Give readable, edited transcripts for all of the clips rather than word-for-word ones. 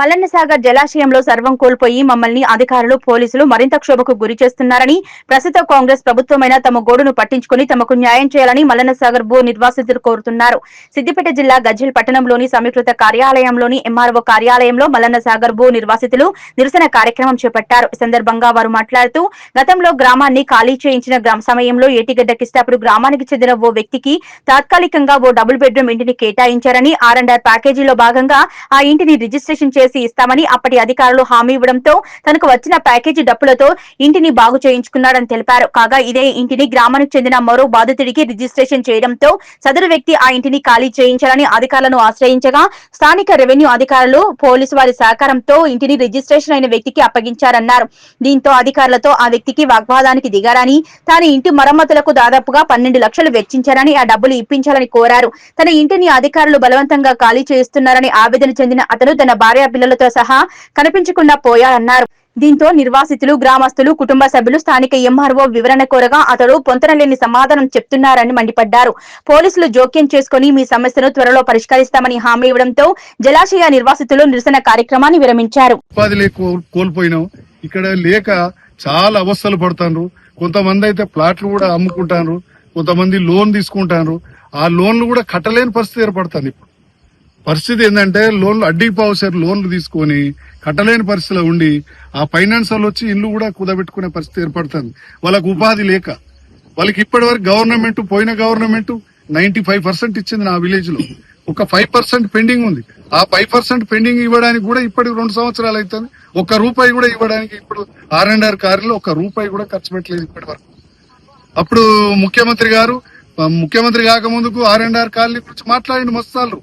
మల్లన్న సాగర్ జలాశయంలో సర్వం కోల్పోయి మమ్మల్ని అధికారులు పోలీసులు మరింత క్షోభకు గురి చేస్తున్నారని ప్రస్తుత కాంగ్రెస్ ప్రభుత్వమైన తమ గోడును పట్టించుకుని తమకు న్యాయం చేయాలని మల్లన్న సాగర్ భూ నిర్వాసితులు కోరుతున్నారు. సిద్దిపేట జిల్లా గజ్వేల్ పట్టణంలోని సమీకృత కార్యాలయంలోని ఎంఆర్ఓ కార్యాలయంలో మల్లన్న సాగర్ భూ నిర్వాసితులు నిరసన కార్యక్రమం చేపట్టారు. ఈ సందర్భంగా వారు మాట్లాడుతూ గతంలో గ్రామాన్ని ఖాళీ చేయించిన సమయంలో ఏటిగడ్డ కిస్తాపురం గ్రామానికి చెందిన ఓ వ్యక్తికి తాత్కాలికంగా ఓ డబుల్ బెడ్రూమ్ ఇంటిని కేటాయించారని ఆర్ఎండ్ఆర్ ప్యాకేజీలో భాగంగా ఆ ఇంటిని రిజిస్ట్రేషన్ చేసి ఇస్తామని అప్పటి అధికారులు హామీ ఇవ్వడంతో తనకు వచ్చిన ప్యాకేజీ డబ్బులతో ఇంటిని బాగు చేయించుకున్నాడని తెలిపారు. కాగా ఇదే ఇంటిని గ్రామానికి చెందిన మరో బాధితుడికి రిజిస్ట్రేషన్ చేయడంతో సదరు వ్యక్తి ఆ ఇంటిని ఖాళీ చేయించాలని అధికారులను ఆశ్రయించగా స్థానిక రెవెన్యూ అధికారులు పోలీసు వారి సహకారంతో ఇంటిని రిజిస్ట్రేషన్ అయిన వ్యక్తికి అప్పగించారన్నారు. దీంతో అధికారులతో ఆ వ్యక్తికి వాగ్వాదానికి దిగారని తాను ఇంటి మరమ్మతులకు దాదాపుగా 12 లక్షలు వెచ్చించారని ఆ డబ్బులు ఇప్పించాలని కోరారు. తన ఇంటిని అధికారులు బలవంతంగా ఖాళీ చేస్తున్నారని ఆవేదన చెందిన అతను తన భార్య పిల్లలతో సహా కనిపించకుండా పోయారన్నారు. దీంతో నిర్వాసితులు గ్రామస్తులు కుటుంబ సభ్యులు స్థానిక ఎంఆర్ఓ వివరణ కోరగా అతడు పొంతనలేని సమాధానం చెప్తున్నారని మండిపడ్డారు. పోలీసులు జోక్యం చేసుకుని మీ సమస్యను త్వరలో పరిష్కరిస్తామని హామీ ఇవ్వడంతో జలాశయ నిర్వాసితులు నిరసన కార్యక్రమాన్ని విరమించారు. కోల్పోయినాం, ఇక్కడ లేక చాలా అవస్థలు పడుతున్నారు. కొంతమంది అయితే ప్లాట్లు కూడా అమ్ముకుంటారు, కొంతమంది లోన్ తీసుకుంటారు. ఆ లోన్లు కూడా కట్టలేని పరిస్థితి ఏర్పడుతుంది. ఇప్పుడు పరిస్థితి ఏంటంటే లోన్లు అడ్డీపావుసారి లోన్లు తీసుకొని కట్టలేని పరిస్థితిలో ఉండి ఆ ఫైనాన్సర్లు వచ్చి ఇల్లు కూడా కుదబెట్టుకునే పరిస్థితి ఏర్పడుతుంది. వాళ్ళకు ఉపాధి లేక వాళ్ళకి ఇప్పటి వరకు పోయిన గవర్నమెంట్ 95% ఇచ్చింది నా విలేజ్ లో. ఒక 5% పెండింగ్ ఉంది. ఆ 5% పెండింగ్ ఇవ్వడానికి కూడా ఇప్పటికి 2 సంవత్సరాలు అవుతుంది. ఒక్క రూపాయి కూడా ఇవ్వడానికి ఇప్పుడు ఆర్ఎండ్ఆర్ కార్యలో ఒక్క రూపాయి కూడా ఖర్చు పెట్టలేదు ఇప్పటి వరకు. అప్పుడు ముఖ్యమంత్రి కాకముందుకు ఆర్ఎండ్ఆర్ కాలనీ గురించి మాట్లాడిండు మస్తాలు.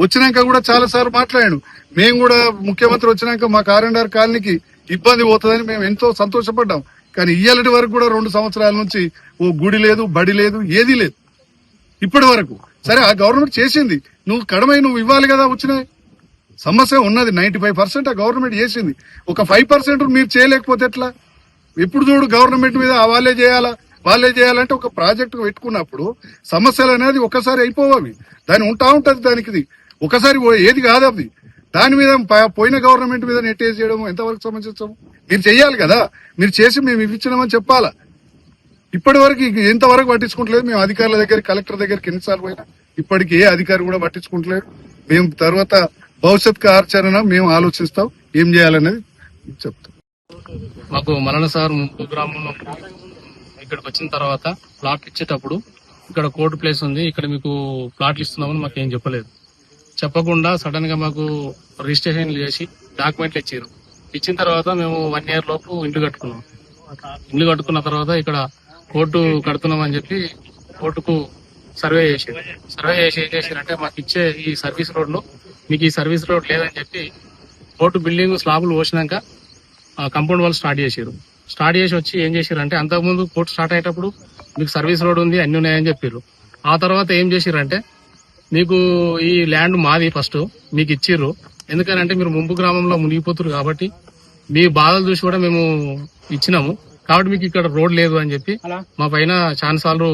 వచ్చినాక కూడా చాలా సార్లు మాట్లాడాడు. మేము కూడా ముఖ్యమంత్రి వచ్చినాక మాకు ఆర్ఎండ్ఆర్ కాలనీకి ఇబ్బంది పోతుందని మేము ఎంతో సంతోషపడ్డాం. కానీ ఇయ్యాలటి వరకు కూడా 2 సంవత్సరాల నుంచి ఓ గుడి లేదు, బడి లేదు, ఏదీ లేదు ఇప్పటి వరకు. సరే ఆ గవర్నమెంట్ చేసింది, నువ్వు కడమై నువ్వు ఇవ్వాలి కదా. వచ్చినాయి సమస్య ఉన్నది. 95% ఆ గవర్నమెంట్ చేసింది. ఒక 5% మీరు చేయలేకపోతే ఎట్లా? ఎప్పుడు చూడు గవర్నమెంట్ మీద వాళ్ళే చేయాలంటే ఒక ప్రాజెక్టు పెట్టుకున్నప్పుడు సమస్యలు అనేది ఒకసారి అయిపోవాలి. దాని ఉంటా ఉంటది. దానికి ఒకసారి ఏది కాదు అది. దాని మీద పోయిన గవర్నమెంట్ మీద నెట్టేసి చేయడం ఎంతవరకు సమంజసము? మీరు చెయ్యాలి కదా. మీరు చేసి మేము ఇవ్వించినామని చెప్పాలా. ఇప్పటి వరకు ఎంతవరకు పట్టించుకుంటలేదు. మేము అధికారుల దగ్గర, కలెక్టర్ దగ్గరికి ఎన్నిసార్లు పోయినా ఇప్పటికి ఏ అధికారి కూడా పట్టించుకుంటలేదు. మేము తర్వాత భవిష్యత్ కార్యాచరణ మేము ఆలోచిస్తాం, ఏం చేయాలనేది చెప్తాం. మాకు మల్లన్న సాగర్ గ్రామంలో ఇక్కడికి వచ్చిన తర్వాత ప్లాట్ ఇచ్చేటప్పుడు ఇక్కడ కోర్టు ప్లేస్ ఉంది, ఇక్కడ మీకు ప్లాట్లు ఇస్తున్నామని మాకు ఏం చెప్పలేదు. చెప్పకుండా సడన్ గా మాకు రిజిస్ట్రేషన్ చేసి డాక్యుమెంట్లు ఇచ్చారు. ఇచ్చిన తర్వాత మేము 1 year లోపు ఇల్లు కట్టుకున్నాం. ఇల్లు కట్టుకున్న తర్వాత ఇక్కడ కోర్టు కడుతున్నామని చెప్పి కోర్టుకు సర్వే చేశారు. సర్వే చేసి ఏం చేశారంటే మాకు ఇచ్చే ఈ సర్వీస్ రోడ్ లో మీకు ఈ సర్వీస్ రోడ్ లేదని చెప్పి కోర్టు బిల్డింగ్ స్లాబులు పోసినాక కంపౌండ్ వాళ్ళు స్టార్ట్ చేశారు. స్టార్ట్ చేసి వచ్చి ఏం చేశారంటే అంతకుముందు కోర్టు స్టార్ట్ అయ్యేటప్పుడు మీకు సర్వీస్ రోడ్ ఉంది, అన్ని ఉన్నాయని చెప్పారు. ఆ తర్వాత ఏం చేశారంటే మీకు ఈ ల్యాండ్ మాది ఫస్ట్ మీకు ఇచ్చిర్రు. ఎందుకనంటే మీరు ముంపు గ్రామంలో మునిగిపోతున్నారు కాబట్టి మీ బాధలు చూసి కూడా మేము ఇచ్చినాము. కాబట్టి మీకు ఇక్కడ రోడ్ లేదు అని చెప్పి మా పైన చాలాసార్లు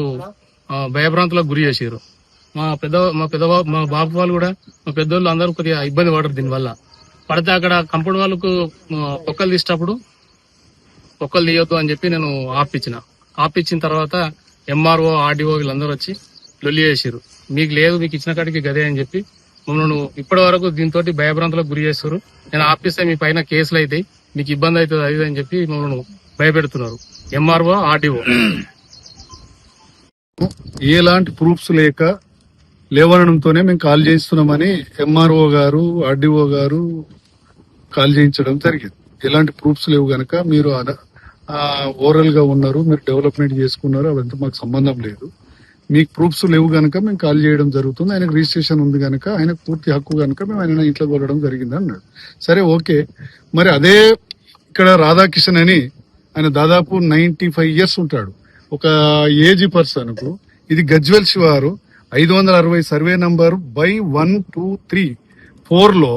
భయభ్రాంతులకు గురి చేసారు. మా బాబు వాళ్ళు కూడా, మా పెద్దోళ్ళు అందరూ కొద్దిగా ఇబ్బంది పడరు దీనివల్ల. పడితే అక్కడ కంపౌండ్ వాళ్ళకు పొక్కలు తీసేటప్పుడు పొక్కలు తీయొద్దు అని చెప్పి నేను ఆపిచ్చిన తర్వాత ఎంఆర్ఓ, ఆర్డీఓ వీళ్ళందరూ వచ్చి లొల్లి చేసారు. మీకు లేదు, మీకు ఇచ్చిన కాడికి గదే అని చెప్పి మమ్మల్ని ఇప్పటి వరకు దీంతో భయభ్రాంతులకు గురి చేస్తారు. నేను ఆపిస్తే మీ పైన కేసులు అవుతాయి, మీకు ఇబ్బంది అవుతుంది అది అని చెప్పి మమ్మల్ని భయపెడుతున్నారు ఎంఆర్ఓ, ఆర్డీఓ. ఎలాంటి ప్రూఫ్స్ లేవనడంతోనే మేము కాల్ చేస్తున్నామని ఎంఆర్ఓ గారు, ఆర్డీఓ గారు కాల్ చేయించడం జరిగింది. ఎలాంటి ప్రూఫ్స్ లేవు గనక మీరు ఓవరాల్ గా ఉన్నారు, మీరు డెవలప్మెంట్ చేసుకున్నారు, అవంతా మాకు సంబంధం లేదు. మీకు ప్రూఫ్స్ లేవు గనక మేము కాల్ చేయడం జరుగుతుంది. ఆయనకు రిజిస్ట్రేషన్ ఉంది గనక, ఆయనకు పూర్తి హక్కు గనక మేము ఆయన ఇంట్లో కొలడం జరిగింది అన్నాడు. సరే ఓకే. మరి అదే ఇక్కడ రాధాకిషన్ అని ఆయన దాదాపు 95 years ఉంటాడు. ఒక ఏజ్ పర్సన్ కు ఇది గజ్వేల్ శివారు 560 సర్వే నంబర్ బై 1234 లో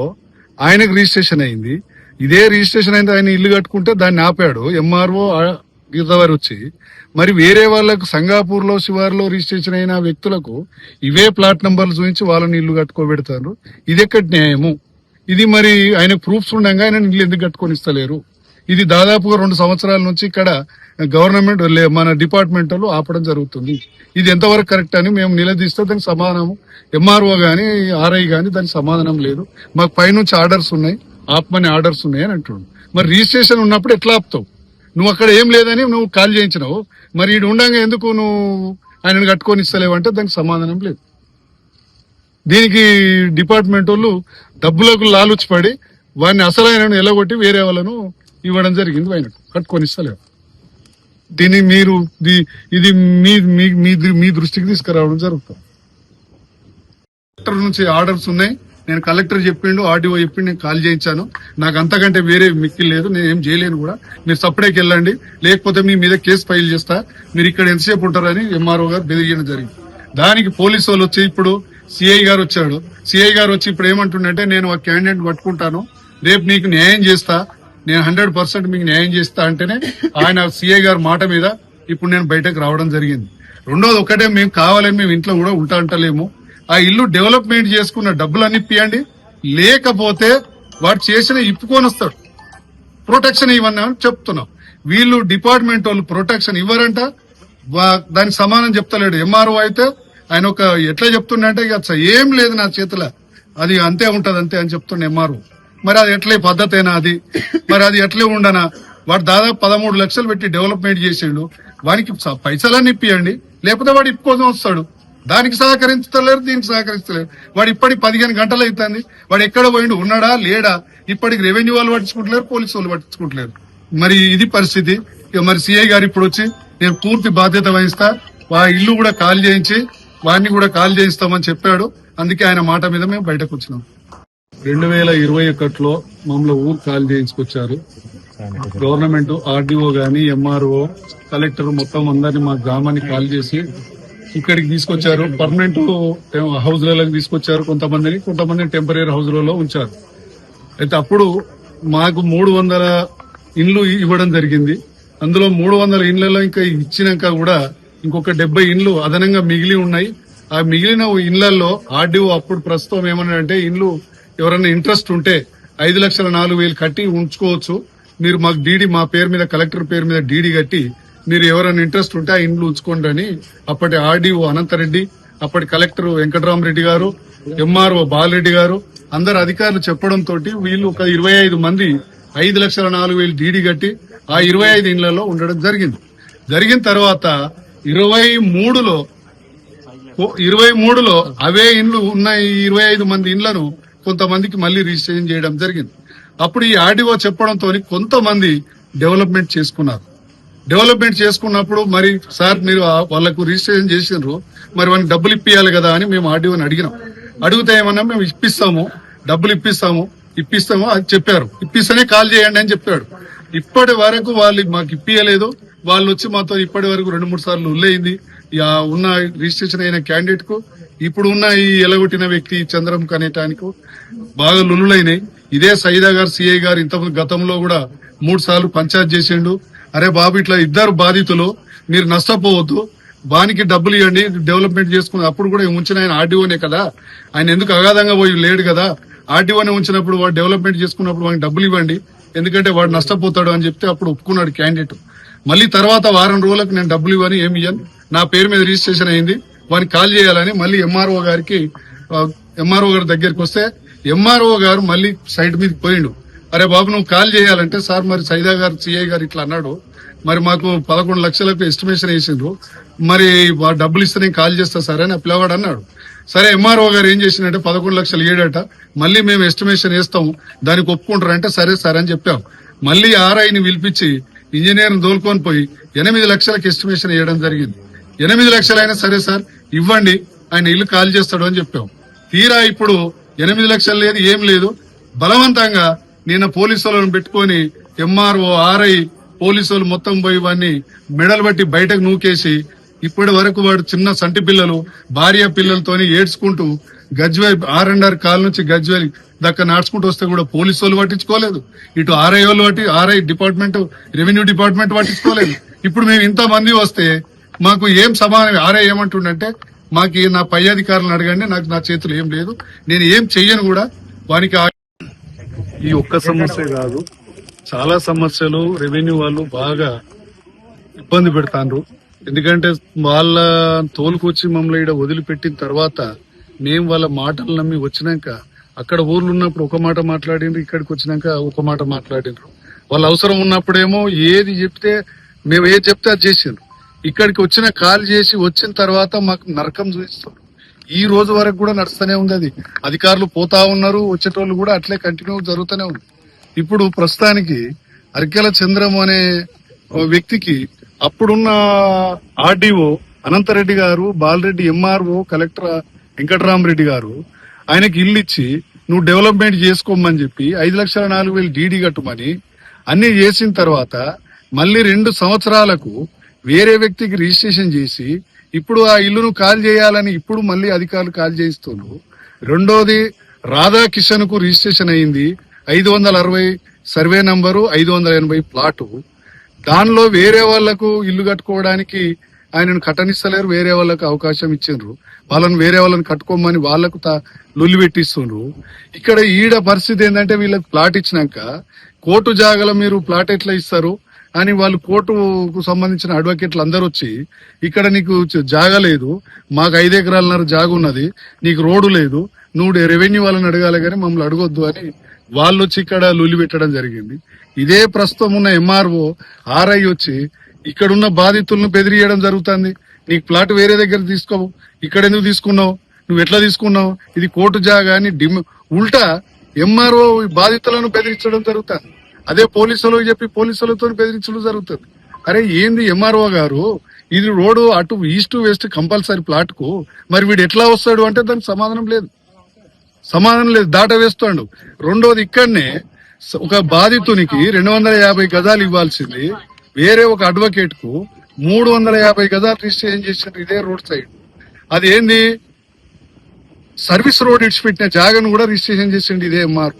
ఆయనకు రిజిస్ట్రేషన్ అయింది. ఇదే రిజిస్ట్రేషన్ అయింది. ఆయన ఇల్లు కట్టుకుంటే దాన్ని ఆపాడు ఎంఆర్ఓ గీతవారు వచ్చి. మరి వేరే వాళ్లకు సంగాపూర్ లో, శివారులో రిజిస్ట్రేషన్ అయిన వ్యక్తులకు ఇవే ప్లాట్ నంబర్లు చూపించి వాళ్ళని ఇల్లు కట్టుకోబెడతారు. ఇది ఎక్కడి న్యాయము? ఇది మరి ఆయన ప్రూఫ్స్ ఉండగా ఆయన ఇల్లు ఎందుకు కట్టుకొని ఇస్తలేరు? ఇది దాదాపుగా 2 సంవత్సరాల నుంచి ఇక్కడ గవర్నమెంట్ మన డిపార్ట్మెంట్ వాళ్ళు ఆపడం జరుగుతుంది. ఇది ఎంతవరకు కరెక్ట్ అని మేము నిలదీస్తే దానికి సమాధానం ఎంఆర్ఓ గాని ఆర్ఐ గాని దానికి సమాధానం లేదు. మాకు పైనుంచి ఆర్డర్స్ ఉన్నాయి, ఆపమని ఆర్డర్స్ ఉన్నాయి అని అంటున్నాడు. మరి రిజిస్ట్రేషన్ ఉన్నప్పుడు ఎట్లా ఆపుతావు? నువ్వు అక్కడ ఏం లేదని నువ్వు కాల్ చేయించినావు, మరి ఈడు ఉండగా ఎందుకు నువ్వు ఆయనను కట్టుకొని ఇస్తలేవు అంటే దానికి సమాధానం లేదు. దీనికి డిపార్ట్మెంట్ వాళ్ళు డబ్బులకు లాలుచిపడి వాడిని అసలైన ఎలగొట్టి వేరే వాళ్ళను ఇవ్వడం జరిగింది. ఆయన కట్టుకొని ఇస్తలేవు. దీన్ని మీరు ఇది మీ దృష్టికి తీసుకురావడం జరుగుతుంది. కలెక్టర్ నుంచి ఆర్డర్స్ ఉన్నాయి. నేను కలెక్టర్ చెప్పిండు, ఆర్డీఓ చెప్పిండు, నేను కాల్ చేయించాను. నాకు అంతకంటే వేరే మిక్కిల్ లేదు, నేను ఏం చేయలేను కూడా. మీరు సపరేట్కి వెళ్ళండి, లేకపోతే మీ మీద కేసు ఫైల్ చేస్తా, మీరు ఇక్కడ ఎంతసేపు ఉంటారని ఎంఆర్ఓ గారు బెదిరియడం జరిగింది. దానికి పోలీసు వాళ్ళు వచ్చి ఇప్పుడు సిఐ గారు వచ్చాడు. సిఐ గారు వచ్చి ఇప్పుడు ఏమంటుండంటే, నేను ఒక క్యాండిడేట్ పట్టుకుంటాను, రేపు నీకు న్యాయం చేస్తా, నేను 100% మీకు న్యాయం చేస్తా అంటేనే ఆయన సిఐ గారి మాట మీద ఇప్పుడు నేను బయటకు రావడం జరిగింది. రెండోది ఒకటే, మేము కావాలని మేము ఇంట్లో కూడా ఉంటా అంటలేము. ఆ ఇల్లు డెవలప్మెంట్ చేసుకున్న డబ్బులన్నీ ఇప్పియండి, లేకపోతే వాడు చేసిన ఇప్పుకొని వస్తాడు, ప్రొటెక్షన్ ఇవ్వని అని చెప్తున్నాం. వీళ్ళు డిపార్ట్మెంట్ వాళ్ళు ప్రొటెక్షన్ ఇవ్వరంట, దానికి సమానం చెప్తలేడు. ఎంఆర్ఓ అయితే ఆయన ఒక ఎట్లా చెప్తుండే ఇక ఏం లేదు నా చేతిలో, అది అంతే ఉంటది అంతే అని చెప్తుండే ఎంఆర్ఓ. మరి అది ఎట్లే పద్ధతేనా అది? మరి అది ఎట్లే ఉండనా? వాడు దాదాపు 13 లక్షలు పెట్టి డెవలప్మెంట్ చేసిండు, వానికి పైసలన్నీ ఇప్పియండి, లేకపోతే వాడు ఇప్పుకోసం వస్తాడు. దానికి సహకరించలేరు, దీనికి సహకరిస్తలేరు. వాడు ఇప్పటికి 15 గంటలు అవుతుంది, వాడు ఎక్కడ పోయిండు, ఉన్నాడా లేడా? ఇప్పటికి రెవెన్యూ వాళ్ళు పట్టించుకుంటలేరు, పోలీసు వాళ్ళు పట్టించుకుంటలేరు. మరి ఇది పరిస్థితి. మరి సిఐ గారు ఇప్పుడు వచ్చి నేను పూర్తి బాధ్యత వహిస్తా, ఇల్లు కూడా ఖాళీ చేయించి వాడిని కూడా ఖాళీ చేయిస్తామని చెప్పాడు. అందుకే ఆయన మాట మీద మేము బయటకు వచ్చినాం. 2021లో మమ్మల్ని ఊరు ఖాళీ చేయించుకొచ్చారు. గవర్నమెంట్ ఆర్డీఓ గాని ఎంఆర్ఓ కలెక్టర్ మొత్తం అందరినీ మా గ్రామాన్ని ఖాళీ చేసి ఇక్కడికి తీసుకొచ్చారు. పర్మనెంట్ హౌస్లలో తీసుకొచ్చారు, కొంతమందిని టెంపరీ హౌస్లలో ఉంచారు. అయితే అప్పుడు మాకు 300 ఇండ్లు ఇవ్వడం జరిగింది. అందులో 300 ఇండ్లలో ఇంకా ఇచ్చినాక కూడా ఇంకొక 70 ఇండ్లు అదనంగా మిగిలి ఉన్నాయి. ఆ మిగిలిన ఇండ్లలో ఆర్డీఓ అప్పుడు ప్రస్తుతం ఏమన్నాడంటే, ఇండ్లు ఎవరైనా ఇంట్రెస్ట్ ఉంటే 5,04,000 కట్టి ఉంచుకోవచ్చు, మీరు మాకు డీడీ మా పేరు మీద కలెక్టర్ పేరు మీద డీడీ కట్టి మీరు ఎవరైనా ఇంట్రెస్ట్ ఉంటే ఆ ఇండ్లు ఉంచుకోండి అని అప్పటి ఆర్డీఓ అనంతరెడ్డి, అప్పటి కలెక్టర్ వెంకటరామరెడ్డి గారు, ఎంఆర్ఓ బాలరెడ్డి గారు అందరు అధికారులు చెప్పడంతో వీళ్ళు ఒక 25 మంది 5,04,000 డీడీ కట్టి ఆ 25 ఇండ్లలో ఉండడం జరిగింది. జరిగిన తర్వాత 23లో అవే ఇండ్లు ఉన్న 25 మంది ఇండ్లను కొంతమందికి మళ్లీ రిజిస్ట్రేషన్ చేయడం జరిగింది. అప్పుడు ఈ ఆర్డీఓ చెప్పడంతో కొంతమంది డెవలప్మెంట్ చేసుకున్నారు. డెవలప్మెంట్ చేసుకున్నప్పుడు మరి సార్ మీరు వాళ్లకు రిజిస్ట్రేషన్ చేసినారు, మరి వాళ్ళకి డబ్బులు ఇప్పియాలి కదా అని మేము ఆర్డీఓని అడిగినాం. అడిగితే ఏమన్నా మేము డబ్బులు ఇప్పిస్తాము అది చెప్పారు. ఇప్పిస్తేనే కాల్ చేయండి అని చెప్పాడు. ఇప్పటి వరకు వాళ్ళు మాకు ఇప్పియలేదు. వాళ్ళు వచ్చి మాతో ఇప్పటి వరకు 2-3 సార్లు ఉల్లయింది. ఉన్న రిజిస్ట్రేషన్ అయిన క్యాండిడేట్ కు ఇప్పుడు ఉన్న ఈ ఎలగొట్టిన వ్యక్తి చంద్రం కనేటానికి బాగా లులులైనాయి. ఇదే సైదా గారు సిఐ గారు ఇంతకుముందు గతంలో కూడా 3 సార్లు పంచాయత్ చేసిండు. అరే బాబు ఇట్లా ఇద్దరు బాధితులు, మీరు నష్టపోవద్దు, వానికి డబ్బులు ఇవ్వండి డెవలప్మెంట్ చేసుకుని. అప్పుడు కూడా ఉంచిన ఆయన ఆర్డీఓనే కదా, ఆయన ఎందుకు అగాధంగా పోయి లేడు కదా, ఆర్డీఓనే ఉంచినప్పుడు వాడు డెవలప్మెంట్ చేసుకున్నప్పుడు వాడికి డబ్బులు ఇవ్వండి, ఎందుకంటే వాడు నష్టపోతాడు అని చెప్తే అప్పుడు ఒప్పుకున్నాడు క్యాండిడేట్. మళ్ళీ తర్వాత వారం రోజులకు నేను డబ్బులు ఇవ్వని ఏమి ఇవ్వను, నా పేరు మీద రిజిస్ట్రేషన్ అయింది, వాడిని కాల్ చేయాలని మళ్ళీ ఎంఆర్ఓ గారి దగ్గరికి వస్తే ఎంఆర్ఓ గారు మళ్ళీ సైట్ మీదకి పోయిండు. అరే బాబు నువ్వు కాల్ చేయాలంటే, సార్ మరి సైదా గారు సిఐ గారు ఇట్లా అన్నాడు, మరి మాకు 11 లక్షలకు ఎస్టిమేషన్ వేసిండ్రు, మరి డబ్బులు ఇస్తే నేను కాల్ చేస్తా సార్ అని పిల్లవాడు అన్నాడు. సరే ఎంఆర్ఓ గారు ఏం చేసిందంటే 11 లక్షలు ఏడట, మళ్ళీ మేము ఎస్టిమేషన్ వేస్తాము దానికి ఒప్పుకుంటారంటే సరే సార్ అని చెప్పాం. మళ్ళీ ఆర్ఐని పిలిపించి ఇంజనీర్ని దోలుకొని పోయి 8 లక్షలకు ఎస్టిమేషన్ వేయడం జరిగింది. 8 లక్షలైనా సరే సార్ ఇవ్వండి, ఆయన ఇల్లు కాల్ చేస్తాడు అని చెప్పాం. తీరా ఇప్పుడు 8 లక్షలు లేదు, ఏం లేదు, బలవంతంగా నిన్న పోలీసు వాళ్ళని పెట్టుకుని ఎంఆర్ఓ ఆర్ఐ పోలీసులు మొత్తం పోయి వాడిని మెడలు బట్టి బయటకు నూకేసి ఇప్పటి వరకు వాడు చిన్న సంటి పిల్లలు భార్య పిల్లలతోని ఏడ్చుకుంటూ గజ్వేల్ R&R కాల్ నుంచి గజ్వేల్ దక్క నడుచుకుంటూ వస్తే కూడా పోలీసు వాళ్ళు పట్టించుకోలేదు, ఇటు ఆర్ఐ డిపార్ట్మెంట్ రెవెన్యూ డిపార్ట్మెంట్ పట్టించుకోలేదు. ఇప్పుడు మేము ఇంతమంది వస్తే మాకు ఏం సమానం? ఆర్ఐ ఏమంటుండంటే, మాకు నా పై అధికారులను అడగండి, నాకు నా చేతులు ఏం లేదు, నేను ఏం చెయ్యను కూడా, వానికి ఈ ఒక్క సమస్య కాదు, చాలా సమస్యలు రెవెన్యూ వాళ్ళు బాగా ఇబ్బంది పెడతాండ్రు. ఎందుకంటే వాళ్ళ తోలుకొచ్చి మమ్మల్ని ఇక్కడ వదిలిపెట్టిన తర్వాత మేము వాళ్ళ మాటలు నమ్మి వచ్చినాక అక్కడ ఊర్లు ఉన్నప్పుడు ఒక మాట మాట్లాడిండ్రు, ఇక్కడికి వచ్చినాక ఒక మాట మాట్లాడిండ్రు. వాళ్ళ అవసరం ఉన్నప్పుడేమో ఏది చెప్తే మేము ఏది చెప్తే అది చేసిండ్రు. ఇక్కడికి వచ్చిన కాల్ చేసి వచ్చిన తర్వాత మాకు నరకం చూపిస్తారు. ఈ రోజు వరకు కూడా నడుస్తూనే ఉంది. అది అధికారులు పోతా ఉన్నారు, వచ్చేటోళ్ళు కూడా అట్లే కంటిన్యూ జరుగుతూనే ఉంది. ఇప్పుడు ప్రస్తుతానికి అరికెల చంద్రం అనే వ్యక్తికి అప్పుడున్న ఆర్డీఓ అనంతరెడ్డి గారు, బాలరెడ్డి ఎంఆర్ఓ, కలెక్టర్ వెంకటరామరెడ్డి గారు ఆయనకి ఇల్లు ఇచ్చి నువ్వు డెవలప్మెంట్ చేసుకోమని చెప్పి 5,04,000 డీడీ కట్టుమని అన్ని చేసిన తర్వాత మళ్ళీ 2 సంవత్సరాలకు వేరే వ్యక్తికి రిజిస్ట్రేషన్ చేసి ఇప్పుడు ఆ ఇల్లును కాల్ చేయాలని ఇప్పుడు మళ్ళీ అధికారులు కాల్ చేయిస్తున్నారు. రెండోది రాధాకిషన్ కు రిజిస్ట్రేషన్ అయింది, 560 సర్వే నంబరు, 580 ప్లాటు. దానిలో వేరే వాళ్లకు ఇల్లు కట్టుకోవడానికి ఆయనను కట్టనిస్తలేరు, వేరే వాళ్ళకు అవకాశం ఇచ్చిండ్రు. వాళ్ళని వేరే వాళ్ళని కట్టుకోమని వాళ్లకు లొల్లి పెట్టిస్తుండ్రు. ఇక్కడ ఈడ పరిస్థితి ఏంటంటే వీళ్ళకి ప్లాట్ ఇచ్చినాక కోర్టు జాగాలో మీరు ప్లాట్ ఎట్లా ఇస్తారు అని వాళ్ళు కోర్టుకు సంబంధించిన అడ్వకేట్లు అందరూ వచ్చి ఇక్కడ నీకు జాగా లేదు, మాకు 5 ఎకరాలన్నర జాగా ఉన్నది, నీకు రోడ్డు లేదు, నువ్వు రెవెన్యూ వాళ్ళని అడగాలి కానీ మమ్మల్ని అడగొద్దు అని వాళ్ళు వచ్చి ఇక్కడ లొల్లి పెట్టడం జరిగింది. ఇదే ప్రస్తుతం ఉన్న ఎంఆర్ఓ ఆర్ఐ వచ్చి ఇక్కడున్న బాధితులను బెదిరియడం జరుగుతుంది. నీకు ప్లాట్ వేరే దగ్గర తీసుకోవు, ఇక్కడ ఎందుకు తీసుకున్నావు, నువ్వు ఎట్లా తీసుకున్నావు, ఇది కోర్టు జాగా అని ఉల్టా ఎంఆర్ఓ బాధితులను బెదిరించడం జరుగుతుంది. అదే పోలీసులకు చెప్పి పోలీసులతో బెదిరించడం జరుగుతుంది. అరే ఏంది ఎంఆర్ఓ గారు, ఇది రోడ్డు అటు ఈస్ట్ వెస్ట్ కంపల్సరీ ప్లాట్ కు, మరి వీడు ఎట్లా వస్తాడు అంటే దానికి సమాధానం లేదు, దాట వేస్తాడు. రెండోది ఇక్కడనే ఒక బాధితునికి 250 గజాలు ఇవ్వాల్సింది వేరే ఒక అడ్వకేట్ కు 350 గజాలు రిజిస్ట్రేషన్ చేశారు ఇదే రోడ్ సైడ్. అది ఏంది, సర్వీస్ రోడ్ ఇడిచిపెట్టిన జాగాను కూడా రిజిస్ట్రేషన్ చేసిండు ఇదే ఎంఆర్.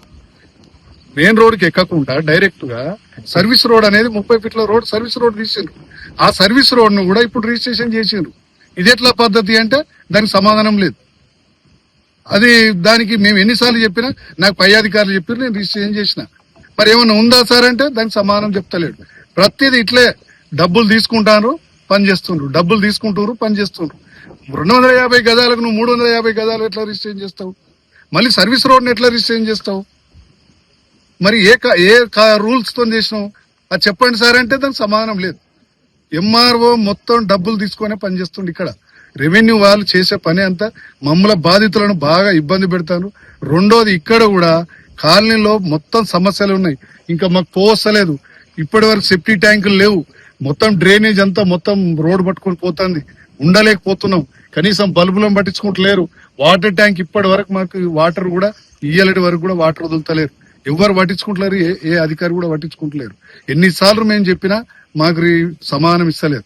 మెయిన్ రోడ్ కి ఎక్కకుండా డైరెక్ట్ గా సర్వీస్ రోడ్ అనేది 30 ఫీట్ల రోడ్ సర్వీస్ రోడ్ తీసిండ్రు. ఆ సర్వీస్ రోడ్ ను కూడా ఇప్పుడు రిజిస్ట్రేషన్ చేసిండ్రు. ఇది ఎట్లా పద్ధతి అంటే దానికి సమాధానం లేదు. అది దానికి మేము ఎన్నిసార్లు చెప్పినా నాకు పై అధికారులు చెప్పారు, నేను రిజిస్ట్రేషన్ చేసిన. మరి ఏమన్నా ఉందా సార్ అంటే దానికి సమాధానం చెప్తలేడు. ప్రతిదీ ఇట్లే డబ్బులు తీసుకుంటారు పని చేస్తుండ్రు, డబ్బులు తీసుకుంటారు పని చేస్తుండ్రు. 250 గజాలకు నువ్వు 350 గజాలు ఎట్లా రిజిస్ట్రేషన్ చేస్తావు, మళ్ళీ సర్వీస్ రోడ్ ఎట్లా రిజిస్ట్రేషన్ చేస్తావు, మరి ఏ రూల్స్ తో చేసినావు అది చెప్పండి సార్ అంటే దానికి సమాధానం లేదు. ఎంఆర్ఓ మొత్తం డబ్బులు తీసుకునే పని చేస్తుండే. ఇక్కడ రెవెన్యూ వాళ్ళు చేసే పని అంతా మమ్మల్ని బాధితులను బాగా ఇబ్బంది పెడతారు. రెండోది ఇక్కడ కూడా కాలనీలో మొత్తం సమస్యలు ఉన్నాయి, ఇంకా మాకు పోవస్తలేదు. ఇప్పటి వరకు సెప్టీ ట్యాంకులు లేవు, మొత్తం డ్రైనేజ్ అంతా మొత్తం రోడ్డు పట్టుకొని పోతుంది, ఉండలేకపోతున్నాం. కనీసం బల్బులను పట్టించుకుంటలేరు. వాటర్ ట్యాంక్ ఇప్పటి వరకు మాకు వాటర్ కూడా ఇయ్యలటి వరకు కూడా వాటర్ వదులుతలేరు. ఎవరు పట్టించుకుంటలేరు, ఏ అధికారి కూడా పట్టించుకుంటలేరు. ఎన్నిసార్లు మేము చెప్పినా మాకు సమాధానం ఇస్తలేరు.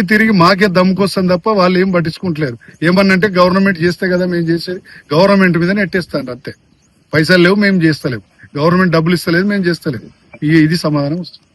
తిరిగి మాకే దమ్ముకొస్తాం తప్ప వాళ్ళు ఏం పట్టించుకుంటలేరు. ఏమన్నంటే గవర్నమెంట్ చేస్తే కదా మేము చేసేది, గవర్నమెంట్ మీద నెట్టేస్తాను అంతే. పైసలు లేవు మేము చేస్తలేము, గవర్నమెంట్ డబ్బులు ఇస్తలేదు మేము చేస్తలేము, ఇది సమాధానం వస్తుంది.